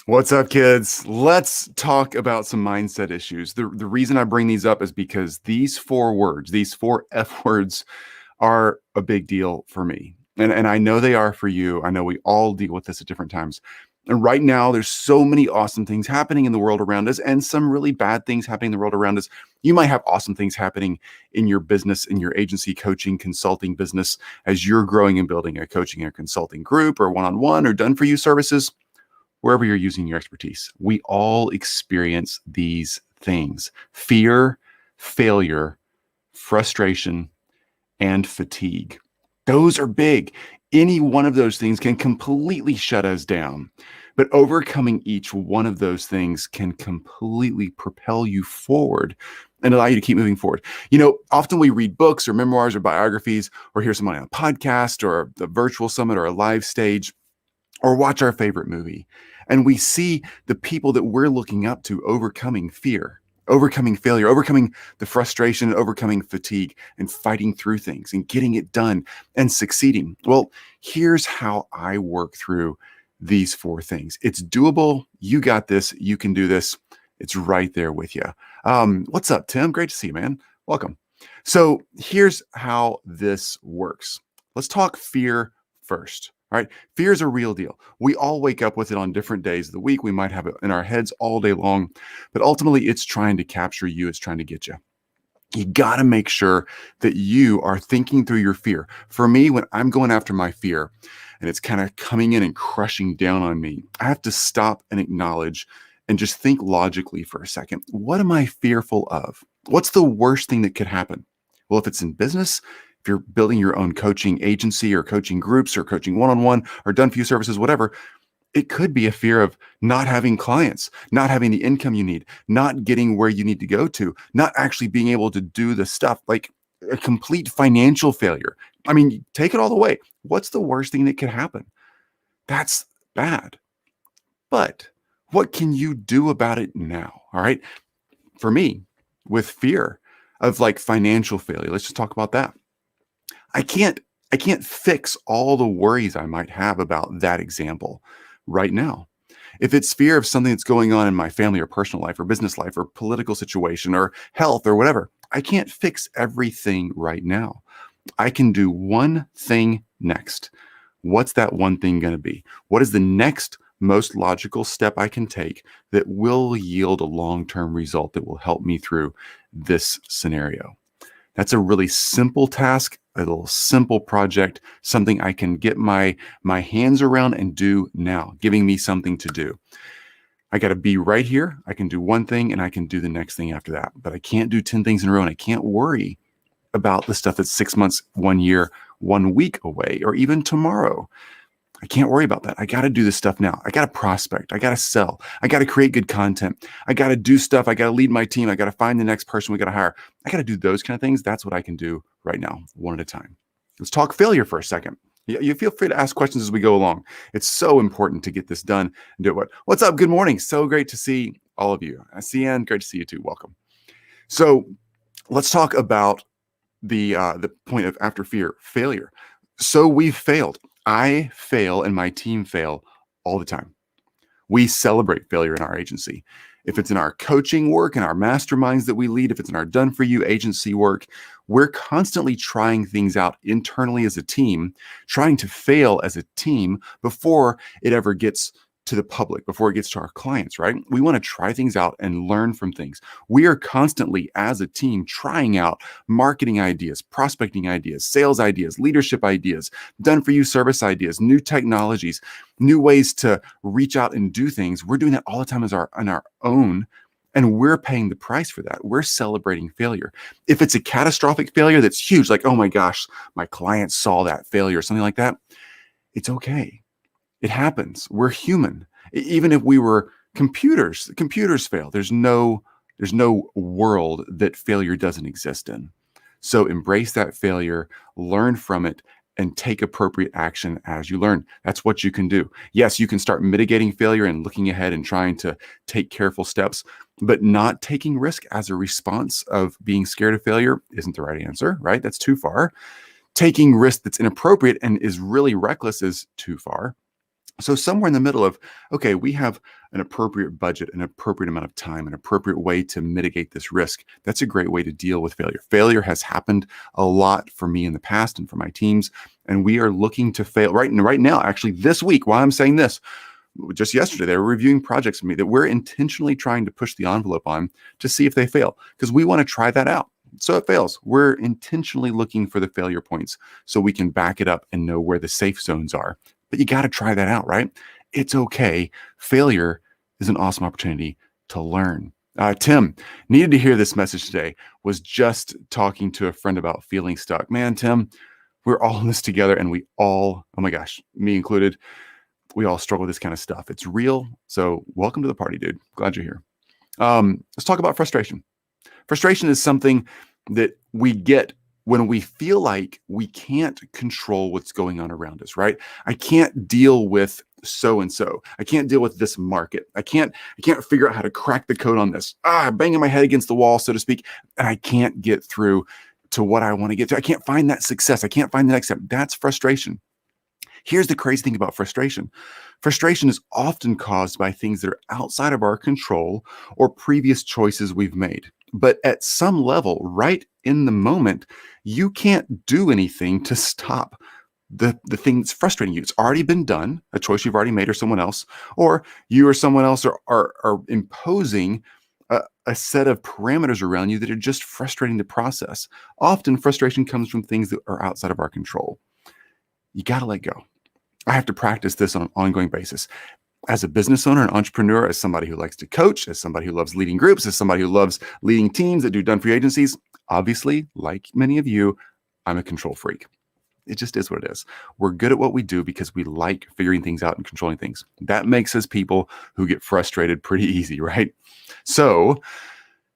What's up, kids? Let's talk about some mindset issues. The reason I bring these up is because these four words, these four F words, are a big deal for me. And I know they are for you. I know we all deal with this at different times. And right now, there's so many awesome things happening in the world around us and some really bad things happening in the world around us. You might have awesome things happening in your business, in your agency, coaching, consulting business as you're growing and building a coaching or consulting group or one-on-one or done for you services wherever you're using your expertise. We all experience these things: fear, failure, frustration, and fatigue. Those are big. Any one of those things can completely shut us down. But overcoming each one of those things can completely propel you forward and allow you to keep moving forward. Often we read books or memoirs or biographies or hear somebody on a podcast or a virtual summit or a live stage or watch our favorite movie. And we see the people that we're looking up to overcoming fear, overcoming failure, overcoming the frustration, and overcoming fatigue, and fighting through things and getting it done and succeeding. Well, here's how I work through these four things. It's doable. You got this. You can do this. It's right there with you. What's up, Tim? Great to see you, man. Welcome. So here's how this works. Let's talk fear first. All right. Fear is a real deal. We all wake up with it on different days of the week. We might have it in our heads all day long, but ultimately it's trying to capture you. It's trying to get you. You got to make sure that you are thinking through your fear. For me, when I'm going after my fear and it's kind of coming in and crushing down on me, I have to stop and acknowledge and just think logically for a second. What am I fearful of? What's the worst thing that could happen? Well, if it's in business, if you're building your own coaching agency or coaching groups or coaching one-on-one or done for you services, whatever, it could be a fear of not having clients, not having the income you need, not getting where you need to go to, not actually being able to do the stuff, like a complete financial failure. I mean, take it all the way. What's the worst thing that could happen? That's bad. But what can you do about it now? All right. For me, with fear of like financial failure, let's just talk about that. I can't fix all the worries I might have about that example right now. If it's fear of something that's going on in my family or personal life or business life or political situation or health or whatever, I can't fix everything right now. I can do one thing next. What's that one thing going to be? What is the next most logical step I can take that will yield a long-term result that will help me through this scenario? That's a really simple task, a little simple project, something I can get my hands around and do now, giving me something to do. I got to be right here. I can do one thing and I can do the next thing after that, but I can't do 10 things in a row, and I can't worry about the stuff that's 6 months, 1 year, 1 week away, or even tomorrow. I can't worry about that. I got to do this stuff now. I got to prospect. I got to sell. I got to create good content. I got to do stuff. I got to lead my team. I got to find the next person we got to hire. I got to do those kind of things. That's what I can do right now, one at a time. Let's talk failure for a second. You feel free to ask questions as we go along. It's so important to get this done and do it. What's up? Good morning. So great to see all of you. I see Ann. Great to see you too. Welcome. So let's talk about the point of after fear, failure. So we've failed. I fail and my team fail all the time. We celebrate failure in our agency. If it's in our coaching work and our masterminds that we lead, if it's in our done for you agency work, we're constantly trying things out internally as a team, trying to fail as a team before it ever gets to the public, before it gets to our clients, right? We want to try things out and learn from things. We are constantly, as a team, trying out marketing ideas, prospecting ideas, sales ideas, leadership ideas, done for you service ideas, new technologies, new ways to reach out and do things. We're doing that all the time on our own, and we're paying the price for that. We're celebrating failure. If it's a catastrophic failure that's huge, like, oh my gosh, my client saw that failure, or something like that, it's okay. It happens. We're human. Even if we were computers fail. There's no world that failure doesn't exist in. So embrace that failure, learn from it, and take appropriate action as you learn. That's what you can do. Yes, you can start mitigating failure and looking ahead and trying to take careful steps, but not taking risk as a response of being scared of failure isn't the right answer, right? That's too far. Taking risk that's inappropriate and is really reckless is too far. So somewhere in the middle of, okay, we have an appropriate budget, an appropriate amount of time, an appropriate way to mitigate this risk. That's a great way to deal with failure. Failure has happened a lot for me in the past and for my teams, and we are looking to fail right now. Actually, this week, while I'm saying this, just yesterday, they were reviewing projects with me that we're intentionally trying to push the envelope on to see if they fail, because we want to try that out. So it fails. We're intentionally looking for the failure points so we can back it up and know where the safe zones are. But you got to try that out, right? It's okay. Failure is an awesome opportunity to learn. Tim needed to hear this message today. Was just talking to a friend about feeling stuck. Man, Tim, we're all in this together, and we all, oh my gosh, me included, we all struggle with this kind of stuff. It's real. So welcome to the party, dude. Glad you're here. Let's talk about frustration. Frustration is something that we get when we feel like we can't control what's going on around us, right? I can't deal with so and so. I can't deal with this market. I can't figure out how to crack the code on this. Banging my head against the wall, so to speak, and I can't get through to what I want to get to. I can't find that success. I can't find the next step. That's frustration. Here's the crazy thing about frustration. Frustration is often caused by things that are outside of our control or previous choices we've made. But at some level, right in the moment, you can't do anything to stop the thing that's frustrating you. It's already been done, a choice you've already made, or someone else, or you or someone else are imposing a set of parameters around you that are just frustrating the process. Often frustration comes from things that are outside of our control. You got to let go. I have to practice this on an ongoing basis. As a business owner, an entrepreneur, as somebody who likes to coach, as somebody who loves leading groups, as somebody who loves leading teams that do done-for-you agencies, obviously, like many of you, I'm a control freak. It just is what it is. We're good at what we do because we like figuring things out and controlling things. That makes us people who get frustrated pretty easy, right? So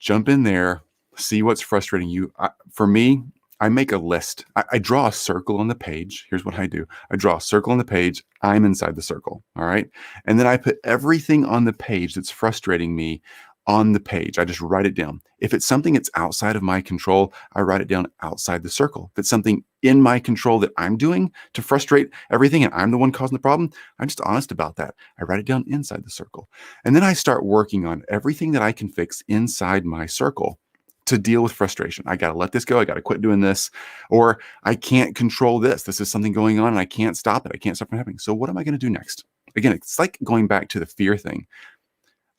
jump in there, see what's frustrating you. For me, I make a list. I draw a circle on the page. Here's what I do. I draw a circle on the page. I'm inside the circle. All right. And then I put everything on the page that's frustrating me on the page. I just write it down. If it's something that's outside of my control, I write it down outside the circle. If it's something in my control that I'm doing to frustrate everything and I'm the one causing the problem, I'm just honest about that. I write it down inside the circle. And then I start working on everything that I can fix inside my circle to deal with frustration. I got to let this go. I got to quit doing this, or I can't control this. This is something going on and I can't stop it. I can't stop it from happening. So what am I going to do next? Again, it's like going back to the fear thing.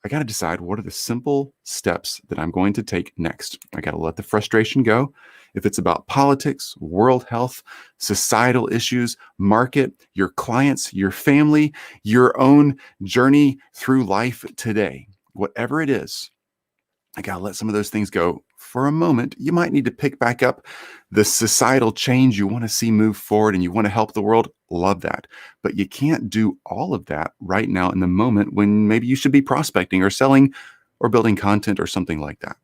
I got to decide what are the simple steps that I'm going to take next. I got to let the frustration go. If it's about politics, world health, societal issues, market, your clients, your family, your own journey through life today, whatever it is, I got to let some of those things go for a moment. You might need to pick back up the societal change you want to see move forward and you want to help the world. Love that. But you can't do all of that right now in the moment when maybe you should be prospecting or selling or building content or something like that.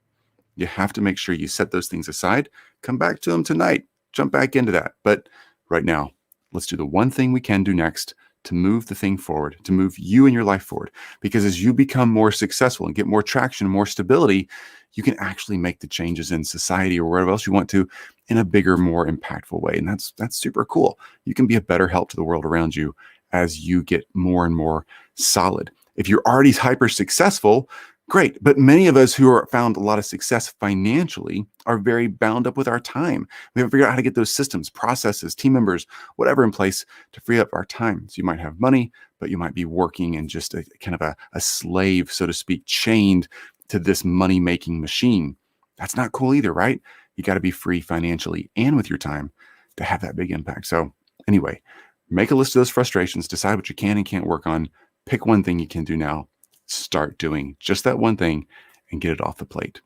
You have to make sure you set those things aside, come back to them tonight, jump back into that. But right now, let's do the one thing we can do next to move the thing forward, to move you and your life forward. Because as you become more successful and get more traction, more stability, you can actually make the changes in society or wherever else you want to in a bigger, more impactful way. And that's super cool. You can be a better help to the world around you as you get more and more solid. If you're already hyper successful, great. But many of us who are found a lot of success financially are very bound up with our time. We haven't figured out how to get those systems, processes, team members, whatever in place to free up our time. So you might have money, but you might be working in just a kind of a slave, so to speak, chained to this money-making machine. That's not cool either, right? You got to be free financially and with your time to have that big impact. So anyway, make a list of those frustrations, decide what you can and can't work on, pick one thing you can do now, start doing just that one thing and get it off the plate.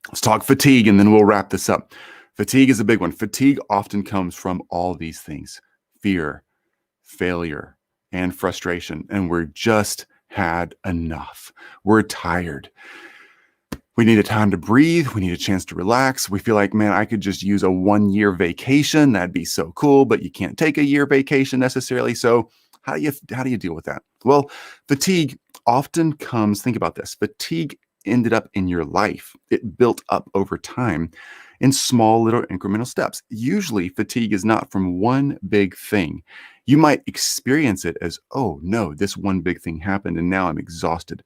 Let's talk fatigue and then we'll wrap this up. Fatigue is a big one. Fatigue often comes from all these things: fear, failure, and frustration. And we're just had enough. We're tired. We need a time to breathe. We need a chance to relax. We feel like, man, I could just use a 1-year vacation. That'd be so cool, but you can't take a year vacation necessarily. So how do you deal with that? Well, fatigue often comes, think about this, fatigue ended up in your life. It built up over time in small little incremental steps. Usually fatigue is not from one big thing. You might experience it as, oh no, this one big thing happened and now I'm exhausted.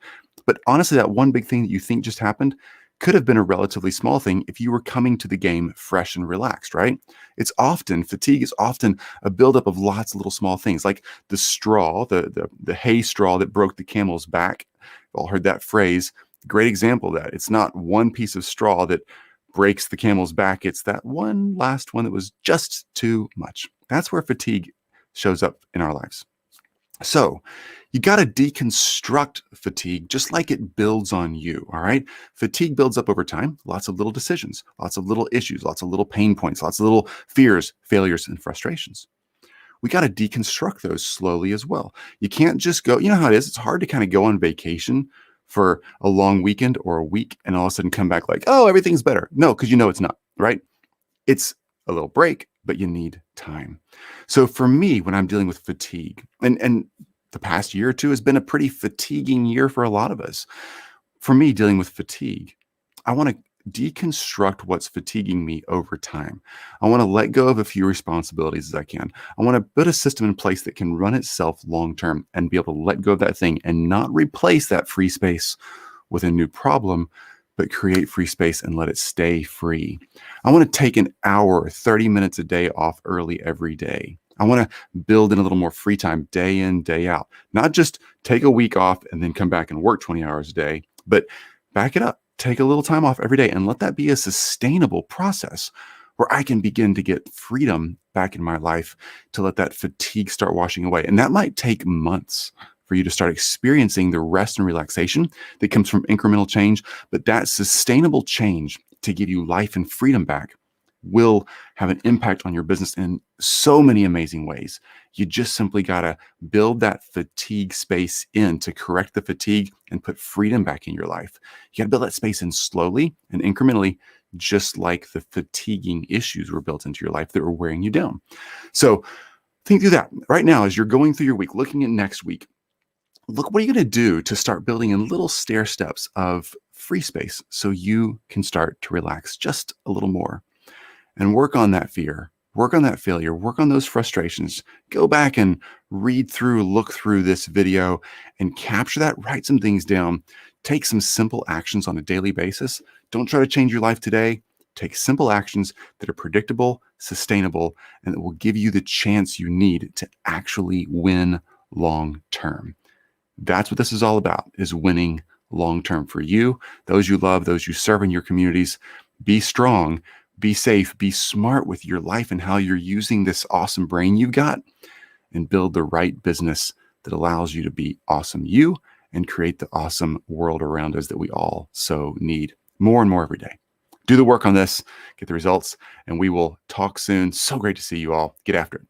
But honestly, that one big thing that you think just happened could have been a relatively small thing if you were coming to the game fresh and relaxed, right? Fatigue is often a buildup of lots of little small things, like the straw, the hay straw that broke the camel's back. You've all heard that phrase. Great example of that. It's not one piece of straw that breaks the camel's back. It's that one last one that was just too much. That's where fatigue shows up in our lives. So you got to deconstruct fatigue just like it builds on you. All right. Fatigue builds up over time, lots of little decisions, lots of little issues, lots of little pain points, lots of little fears, failures, and frustrations. We got to deconstruct those slowly as well. You can't just go, you know how it is. It's hard to kind of go on vacation for a long weekend or a week and all of a sudden come back like, oh, everything's better. No, because you know it's not, right? It's a little break, but you need time. So for me, when I'm dealing with fatigue, and the past year or two has been a pretty fatiguing year for a lot of us. For me, dealing with fatigue, I want to deconstruct what's fatiguing me over time. I want to let go of a few responsibilities as I can. I want to put a system in place that can run itself long term and be able to let go of that thing and not replace that free space with a new problem, but create free space and let it stay free. I want to take an hour, 30 minutes a day off early every day. I want to build in a little more free time day in, day out, not just take a week off and then come back and work 20 hours a day, but back it up, take a little time off every day and let that be a sustainable process where I can begin to get freedom back in my life to let that fatigue start washing away. And that might take months for you to start experiencing the rest and relaxation that comes from incremental change. But that sustainable change to give you life and freedom back will have an impact on your business in so many amazing ways. You just simply got to build that fatigue space in to correct the fatigue and put freedom back in your life. You got to build that space in slowly and incrementally, just like the fatiguing issues were built into your life that were wearing you down. So think through that right now as you're going through your week, looking at next week. Look, what are you going to do to start building in little stair steps of free space so you can start to relax just a little more and work on that fear, work on that failure, work on those frustrations. Go back and read through, look through this video and capture that, write some things down, take some simple actions on a daily basis. Don't try to change your life today. Take simple actions that are predictable, sustainable, and that will give you the chance you need to actually win long term. That's what this is all about, is winning long-term for you, those you love, those you serve in your communities. Be strong, be safe, be smart with your life and how you're using this awesome brain you've got, and build the right business that allows you to be awesome you and create the awesome world around us that we all so need more and more every day. Do the work on this, get the results, and we will talk soon. So great to see you all. Get after it.